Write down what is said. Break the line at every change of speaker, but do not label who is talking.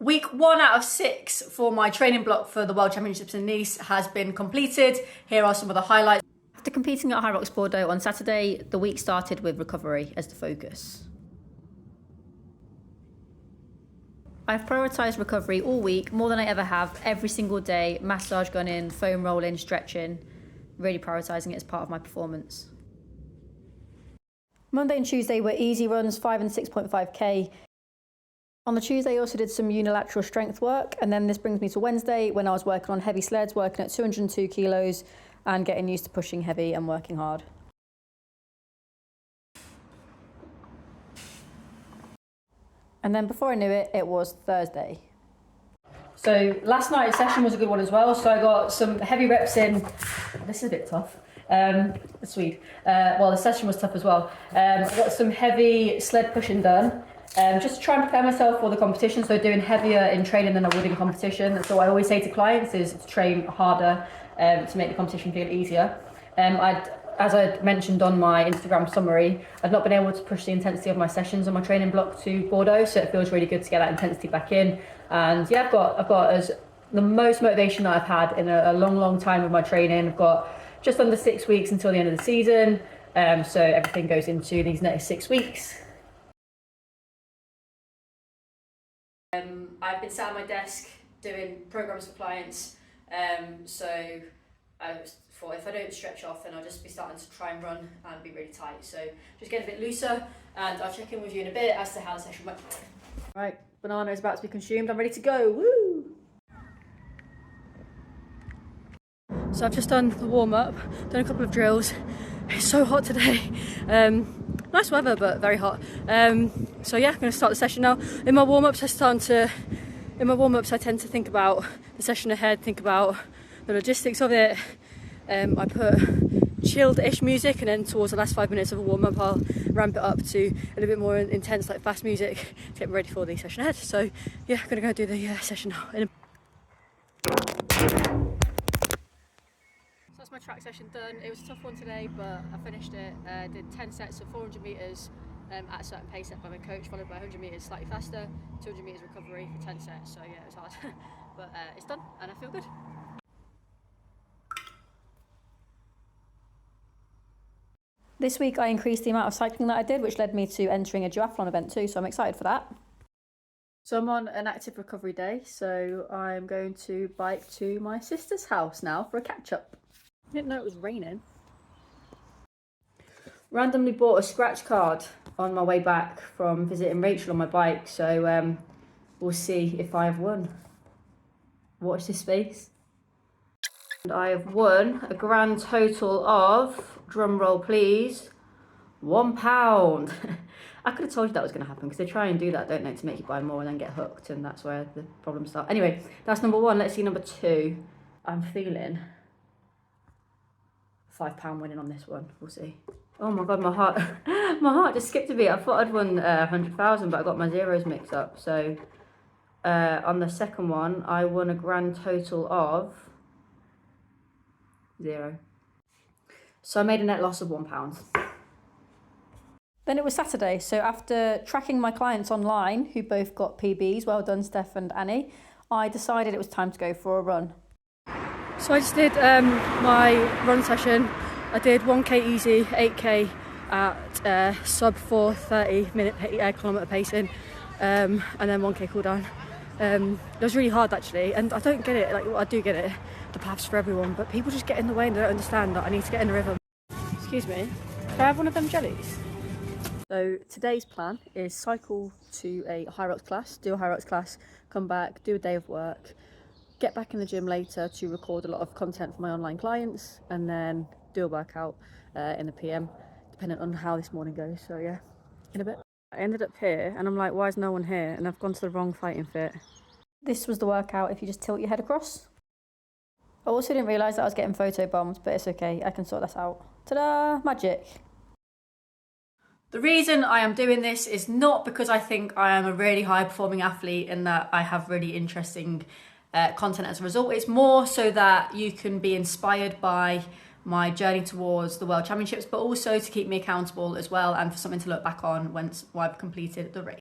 Week 1 out of 6 for my training block for the World Championships in Nice has been completed. Here are some of the highlights. After competing at Hyrox Bordeaux on Saturday, the week started with recovery as the focus. I've prioritised recovery all week, more than I ever have, every single day, massage gunning, foam rolling, stretching, really prioritising it as part of my performance. Monday and Tuesday were easy runs, 5 and 6.5k. On the Tuesday, I also did some unilateral strength work, and then this brings me to Wednesday when I was working on heavy sleds, working at 202 kilos and getting used to pushing heavy and working hard. And then before I knew it, it was Thursday. So last night's session was a good one as well. So I got some heavy reps in. This is a bit tough. Sweet. Well, the session was tough as well. I got some heavy sled pushing done. Just to try and prepare myself for the competition. So doing heavier in training than I would in competition. So I always say to clients is to train harder to make the competition feel easier. As I mentioned on my Instagram summary, I've not been able to push the intensity of my sessions on my training block to Bordeaux, so it feels really good to get that intensity back in. And yeah, I've got as the most motivation that I've had in a long time with my training. I've got just under 6 weeks until the end of the season, so everything goes into these next 6 weeks. I've been sat at my desk doing programs for clients, so I thought if I don't stretch off, then I'll just be starting to try and run and be really tight. So just getting a bit looser, and I'll check in with you in a bit as to how the session went. Right, banana is about to be consumed. I'm ready to go. Woo! So I've just done the warm up, done a couple of drills. It's so hot today. Nice weather, but very hot. So yeah, I'm going to start the session now. In my warm ups, I tend to think about the session ahead, think about the logistics of it. I put chilled-ish music, and then towards the last 5 minutes of a warm-up I'll ramp it up to a little bit more intense, like fast music, to get me ready for the session ahead. So yeah, I'm gonna go do the session now. So that's my track session done. It was a tough one today, but I finished it. Did 10 sets of 400 metres at a certain pace set by my coach, followed by 100 metres slightly faster, 200 metres recovery for 10 sets. So yeah, it was hard, but it's done and I feel good. This week I increased the amount of cycling that I did, which led me to entering a duathlon event too, so I'm excited for that. So I'm on an active recovery day, so I'm going to bike to my sister's house now for a catch-up. I didn't know it was raining. Randomly bought a scratch card on my way back from visiting Rachel on my bike, so we'll see if I have won. Watch this space. And I have won a grand total of, drum roll please, £1. I could have told you that was going to happen, because they try and do that, don't they, to make you buy more and then get hooked, and that's where the problems start. Anyway, that's number 1. Let's see number 2. I'm feeling £5 winning on this one. We'll see. Oh my god, my heart just skipped a beat. I thought I'd won 100,000, but I got my zeros mixed up. So on the second one, I won a grand total of 0. So I made a net loss of £1. Then it was Saturday, so after tracking my clients online, who both got PBs, well done Steph and Annie, I decided it was time to go for a run. So I just did my run session. I did 1k easy, 8k at sub 4:30 kilometre pacing, and then 1k cool down. It was really hard actually, and I don't get it, like, well, I do get it, the path's for everyone, but people just get in the way and they don't understand that I need to get in the rhythm. Excuse me, can I have one of them jellies? So today's plan is cycle to a Hyrox class, do a Hyrox class, come back, do a day of work, get back in the gym later to record a lot of content for my online clients, and then do a workout in the PM, depending on how this morning goes. So yeah, in a bit. I ended up here and I'm like, why is no one here? And I've gone to the wrong fighting fit. This was the workout if you just tilt your head across. I also didn't realise that I was getting photo bombed, but it's okay, I can sort this out. Ta-da! Magic! The reason I am doing this is not because I think I am a really high performing athlete and that I have really interesting content as a result. It's more so that you can be inspired by my journey towards the World Championships, but also to keep me accountable as well, and for something to look back on once I've completed the race.